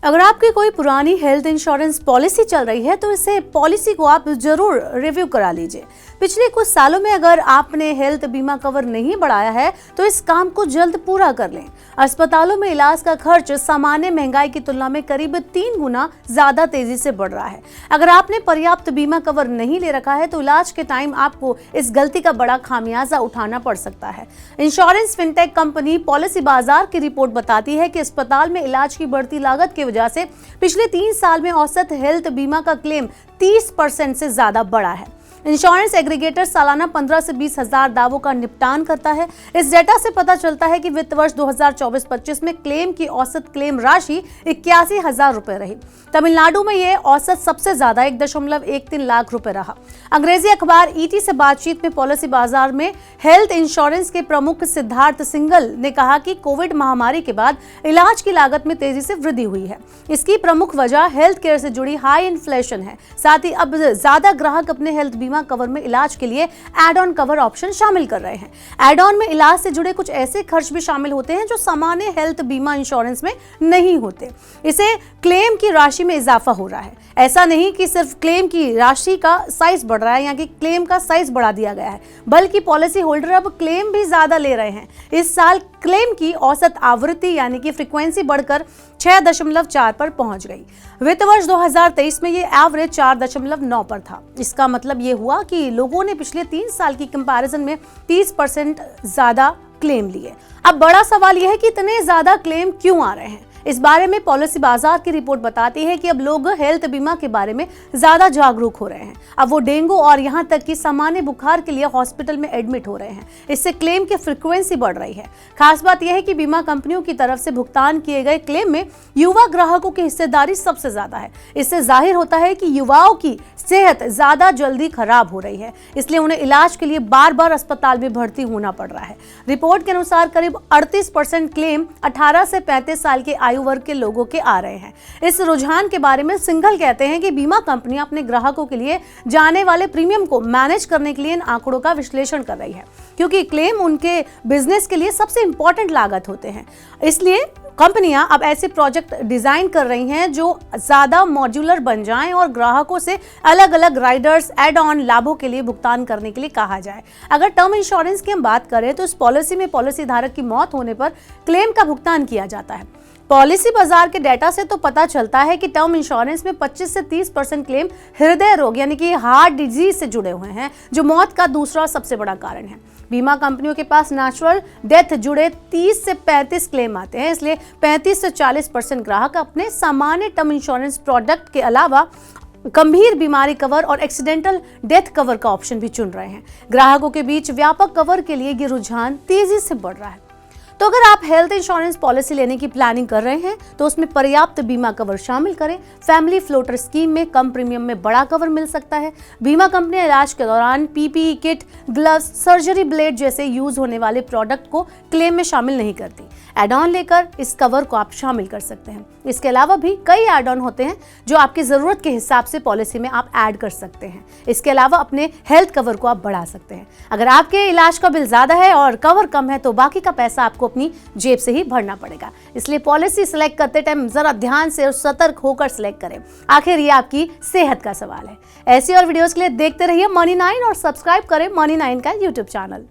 अगर आपकी कोई पुरानी हेल्थ इंश्योरेंस पॉलिसी चल रही है तो इसे पॉलिसी को आप जरूर रिव्यू करा लीजिए। पिछले कुछ सालों में अगर आपने हेल्थ बीमा कवर नहीं बढ़ाया है तो इस काम को जल्द पूरा कर लें। अस्पतालों में इलाज का खर्च सामान्य महंगाई की तुलना में करीब 3 गुना ज्यादा तेजी से बढ़ रहा है। अगर आपने पर्याप्त बीमा कवर नहीं ले रखा है तो इलाज के टाइम आपको इस गलती का बड़ा खामियाजा उठाना पड़ सकता है। इंश्योरेंस फिनटेक कंपनी पॉलिसी बाजार की रिपोर्ट बताती है कि अस्पताल में इलाज की बढ़ती लागत की वजह से पिछले 3 साल में औसत हेल्थ बीमा का क्लेम 30% से ज्यादा बढ़ा है। इंश्योरेंस एग्रीगेटर सालाना 15 से 20 हजार दावों का निपटान करता है। इस डेटा से पता चलता है कि वित्त वर्ष 2024-25 में क्लेम की औसत क्लेम राशि 81,000 रुपए रही। तमिलनाडु में यह औसत सबसे ज्यादा 1.13 लाख रुपए रहा। अंग्रेजी अखबार ईटी से बातचीत में पॉलिसी बाजार में हेल्थ इंश्योरेंस के प्रमुख सिद्धार्थ सिंघल ने कहा कि कोविड महामारी के बाद इलाज की लागत में तेजी से वृद्धि हुई है। इसकी प्रमुख वजह हेल्थ केयर से जुड़ी हाई इन्फ्लेशन है। साथ ही अब ज्यादा ग्राहक अपने हेल्थ बीमा कवर में इलाज के लिए एड ऑन कवर ऑप्शन शामिल कर रहे हैं। एड ऑन में इलाज से जुड़े कुछ ऐसे खर्च भी शामिल होते हैं जो सामान्य हेल्थ बीमा इंश्योरेंस में नहीं होते। इसे क्लेम की राशि में इजाफा हो रहा है। ऐसा नहीं कि सिर्फ क्लेम की राशि का साइज बढ़ रहा है या कि क्लेम का साइज बढ़ा दिया गया है, बल्कि पॉलिसी होल्डर अब क्लेम भी ज्यादा ले रहे हैं। इस साल क्लेम की औसत आवृत्ति यानी कि फ्रीक्वेंसी बढ़कर 6.4 पर पहुंच गई। वित्त वर्ष 2023 में ये एवरेज 4.9 पर था। इसका मतलब ये हुआ कि लोगों ने पिछले 3 साल की कंपैरिजन में 30% ज्यादा क्लेम लिए। अब बड़ा सवाल यह है कि इतने ज्यादा क्लेम क्यों आ रहे हैं। इस बारे में पॉलिसी बाजार की रिपोर्ट बताती है कि अब लोग हेल्थ बीमा के बारे में ज्यादा जागरूक हो रहे हैं। अब वो डेंगू और यहाँ तक कि सामान्य बुखार के लिए हॉस्पिटल में एडमिट हो रहे हैं। इससे क्लेम की फ्रीक्वेंसी बढ़ रही है। खास बात यह है कि बीमा कंपनियों की तरफ से भुगतान किए गए क्लेम में युवा ग्राहकों की हिस्सेदारी सबसे ज्यादा है। इससे जाहिर होता है कि युवाओं की सेहत ज्यादा जल्दी खराब हो रही है, इसलिए उन्हें इलाज के लिए बार बार अस्पताल में भर्ती होना पड़ रहा है। रिपोर्ट के अनुसार करीब 38% क्लेम 18 से 35 साल के आयु वर्ग के लोगों के आ रहे हैं। इस रुझान के बारे में सिंघल कहते हैं कि बीमा कंपनियां अपने ग्राहकों के लिए जाने वाले प्रीमियम को मैनेज करने के लिए इन आंकड़ों का विश्लेषण कर रही है, क्योंकि क्लेम उनके बिजनेस के लिए सबसे इंपॉर्टेंट लागत होते हैं। इसलिए कंपनियां अब ऐसे प्रोजेक्ट डिजाइन कर रही हैं जो ज्यादा मॉड्यूलर बन जाएं और ग्राहकों से अलग अलग राइडर्स एड ऑन लाभों के लिए भुगतान करने के लिए कहा जाए। अगर टर्म इंश्योरेंस की हम बात करें तो इस पॉलिसी में पॉलिसी धारक की मौत होने पर क्लेम का भुगतान किया जाता है। पॉलिसी बाजार के डेटा से तो पता चलता है कि टर्म इंश्योरेंस में 25 से 30% क्लेम हृदय रोग यानी कि हार्ट डिजीज से जुड़े हुए हैं, जो मौत का दूसरा सबसे बड़ा कारण है। बीमा कंपनियों के पास नेचुरल डेथ जुड़े 30 से 35 क्लेम आते हैं, इसलिए 35 से 40% ग्राहक अपने सामान्य टर्म इंश्योरेंस प्रोडक्ट के अलावा गंभीर बीमारी कवर और एक्सीडेंटल डेथ कवर का ऑप्शन भी चुन रहे हैं। ग्राहकों के बीच व्यापक कवर के लिए ये रुझान तेजी से बढ़ रहा है। तो अगर आप हेल्थ इंश्योरेंस पॉलिसी लेने की प्लानिंग कर रहे हैं तो उसमें पर्याप्त बीमा कवर शामिल करें। फैमिली फ्लोटर स्कीम में कम प्रीमियम में बड़ा कवर मिल सकता है। बीमा कंपनियां इलाज के दौरान PPE kit, gloves, surgery blade जैसे यूज होने वाले प्रोडक्ट को क्लेम में शामिल नहीं करती। एड ऑन लेकर इस कवर को आप शामिल कर सकते हैं। इसके अलावा भी कई एड ऑन होते हैं जो आपकी जरूरत के हिसाब से पॉलिसी में आप ऐड कर सकते हैं। इसके अलावा अपने हेल्थ कवर को आप बढ़ा सकते हैं। अगर आपके इलाज का बिल ज्यादा है और कवर कम है तो बाकी का पैसा आपको अपनी जेब से ही भरना पड़ेगा। इसलिए पॉलिसी सिलेक्ट करते टाइम जरा ध्यान से और सतर्क होकर सिलेक्ट करें। आखिर ये आपकी सेहत का सवाल है। ऐसी और वीडियोस के लिए देखते रहिए मनी 9 और सब्सक्राइब करें मनी 9 का यूट्यूब चैनल।